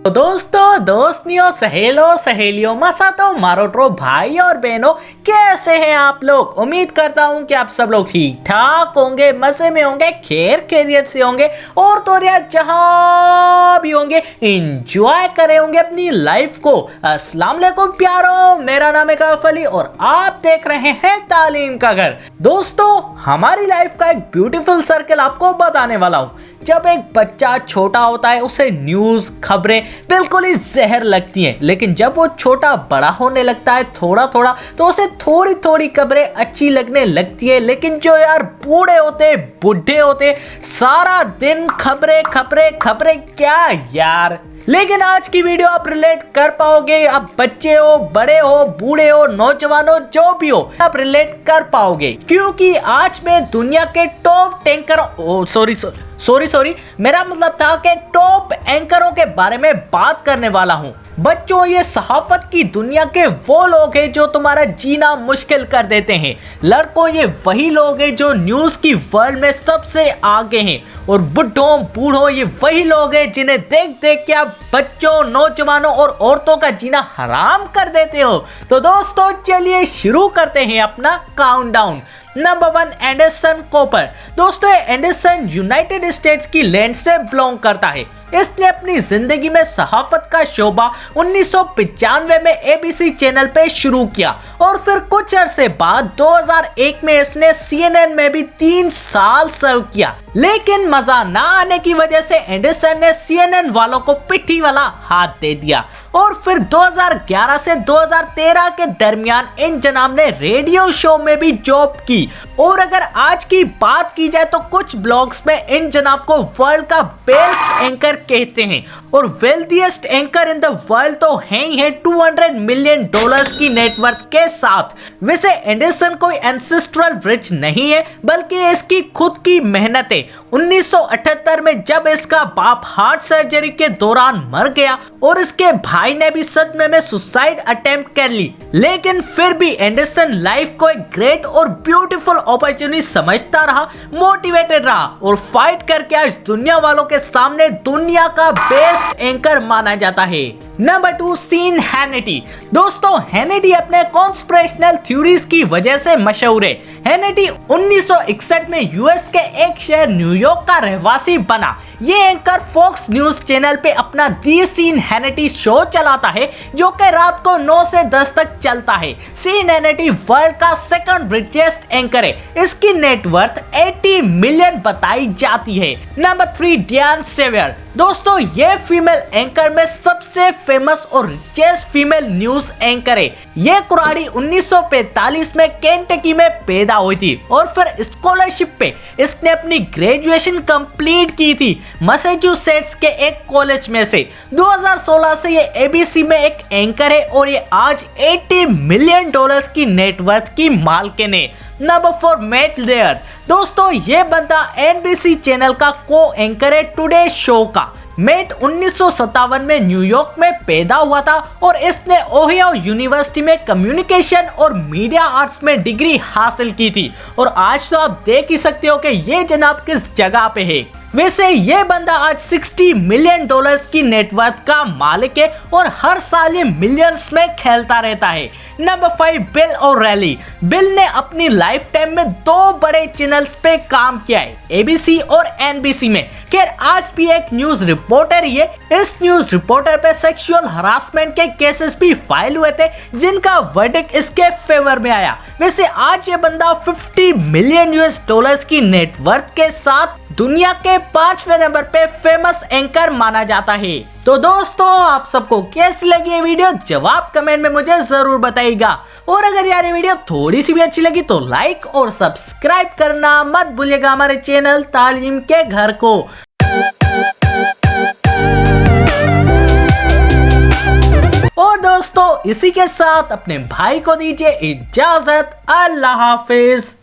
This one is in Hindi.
तो दोस्तों, दोस्तियों, सहेलों, सहेलियों, मसातो, मारोट्रो, भाई और बहनों, कैसे हैं आप लोग। उम्मीद करता हूं कि आप सब लोग ठीक ठाक होंगे, मजे में होंगे, खैर खैरियत से होंगे और तो यार जहां भी होंगे एंजॉय करे होंगे अपनी लाइफ को। अस्सलाम वालेकुम प्यारो, मेरा नाम है काफ अली और आप देख रहे हैं तालीम का घर। दोस्तों, हमारी लाइफ का एक ब्यूटीफुल सर्कल आपको बताने वाला हूं। जब एक बच्चा छोटा होता है उसे न्यूज खबरें बिल्कुल ही जहर लगती हैं, लेकिन जब वो छोटा बड़ा होने लगता है थोड़ा थोड़ा तो उसे थोड़ी थोड़ी खबरें अच्छी लगने लगती है। लेकिन जो यार बूढ़े होते बुढ़े होते सारा दिन खबरें खबरें खबरें क्या यार। लेकिन आज की वीडियो आप रिलेट कर पाओगे, आप बच्चे हो, बड़े हो, बूढ़े हो, नौजवान हो, जो भी हो, आप रिलेट कर पाओगे क्योंकि आज मैं दुनिया के टॉप टैंकर सॉरी मेरा मतलब था कि टॉप एंकरों के बारे में बात करने वाला हूं। बच्चों, ये सहाफत की दुनिया के वो लोग हैं जो तुम्हारा जीना मुश्किल कर देते हैं। लड़कों, ये वही लोग हैं जो न्यूज की वर्ल्ड में सबसे आगे हैं और बुढ़ों बूढ़ों ये वही लोग हैं जिन्हें देख देख के आप बच्चों, नौजवानों और औरतों का जीना हराम कर देते हो। तो दोस्तों, चलिए शुरू करते हैं अपना काउंटडाउन। Number 1, Anderson Cooper. दोस्तों, एंडरसन यूनाइटेड स्टेट्स की लैंड से बिलोंग करता है। इसने अपनी जिंदगी में सहाफत का शोबा 1995 में एबीसी चैनल पे शुरू किया और फिर कुछ अरसे बाद 2001 में इसने CNN में भी 3 साल सर्व किया। लेकिन मजा ना आने की वजह से एंडरसन ने CNN वालों को पिट्ठी वाला हाथ दे दिया और फिर 2011 से 2013 के दरमियान इन जनाब ने रेडियो शो में भी जॉब की। और अगर आज की बात की जाए तो कुछ ब्लॉग्स में इन जनाब को वर्ल्ड का बेस्ट एंकर कहते हैं और वेल्थीएस्ट एंकर इन द वर्ल्ड तो हैं ही है $200 मिलियन की नेटवर्थ के साथ। वैसे एंडरसन कोई एंसेस्ट्रल रिच नहीं है बल्कि इसकी खुद की मेहनत है। 1978 में जब इसका बाप हार्ट सर्जरी के दौरान मर गया और इसके भाई ने भी सदमे में सुसाइड अटेम्प्ट कर ली, लेकिन फिर भी एंडरसन लाइफ को एक ग्रेट और ब्यूटीफुल अपॉर्चुनिटी समझता रहा, मोटिवेटेड रहा और फाइट करके आज दुनिया वालों के सामने दुनिया का बेस्ट एंकर माना जाता है। Number 2, Sean Hannity. दोस्तों, हैनिटी अपने कॉन्स्पिरेशनल थ्योरीज की वजह से मशहूर है। हैनिटी 1961 में यूएस के एक शहर न्यूयॉर्क का रहवासी बना। ये एंकर फॉक्स न्यूज चैनल पे अपना दी सीन हैनिटी शो चलाता है जो कि रात को 9 से 10 तक चलता है। सीन हैनिटी वर्ल्ड का सेकंड रिचेस्ट एंकर है। इसकी नेटवर्थ 80 मिलियन बताई जाती है। Number 3, Diane Sawyer. दोस्तों, ये फीमेल एंकर में सबसे फेमस और रिचेस्ट फीमेल न्यूज एंकर है। ये कुराड़ी 1945 में केंटकी में पैदा हुई थी और फिर स्कॉलरशिप पे इसने अपनी ग्रेजुएशन कंप्लीट की थी मैसाचुसेट्स के एक कॉलेज में से। 2016 से ये एबीसी में एक एंकर है और ये आज $80 मिलियन की नेटवर्थ की मालकिन है। Number 4, Matt Lauer. दोस्तों, ये बंदा एनबीसी चैनल का को एंकर है टुडे शो का। मैट 1957 में न्यूयॉर्क में पैदा हुआ था और इसने ओहियो यूनिवर्सिटी में कम्युनिकेशन और मीडिया आर्ट्स में डिग्री हासिल की थी और आज तो आप देख ही सकते हो कि ये जनाब किस जगह पे है। वैसे ये बंदा आज $60 मिलियन की नेटवर्थ का मालिक है और हर साल ये मिलियंस में खेलता रहता है। Number 5, bill ओ'रेली। बिल ने अपनी लाइफ टाइम में 2 बड़े चैनल्स पे काम किया है, एबीसी और एनबीसी में। खैर, आज भी एक न्यूज रिपोर्टर ही है। इस न्यूज रिपोर्टर पे सेक्सुअल हरासमेंट के केसेस भी फाइल हुए थे जिनका वर्डिक्ट इसके फेवर में आया। वैसे आज ये बंदा $50 मिलियन की नेटवर्थ के साथ दुनिया के 5वें नंबर पे फेमस एंकर माना जाता है। तो दोस्तों, आप सबको कैसी लगी ये वीडियो जवाब कमेंट में मुझे जरूर बताइएगा और अगर यार ये वीडियो थोड़ी सी भी अच्छी लगी तो लाइक और सब्सक्राइब करना मत भूलिएगा हमारे चैनल तालीम के घर को। और दोस्तों, इसी के साथ अपने भाई को दीजिए इजाजत। अल्लाह हाफिज।